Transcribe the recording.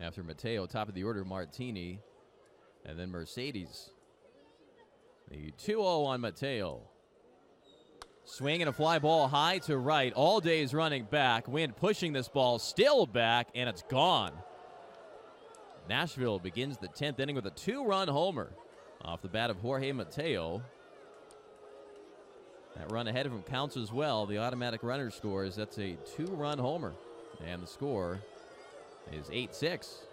After Mateo, top of the order, Martini, and then Mercedes. The 2-0 on Mateo. Swing and a fly ball high to right. All day's running back. Wind pushing this ball still back, and it's gone. Nashville begins the 10th inning with a 2-run homer off the bat of Jorge Mateo. That run ahead of him counts as well. The automatic runner scores. That's a 2-run homer. And the score is 8-6.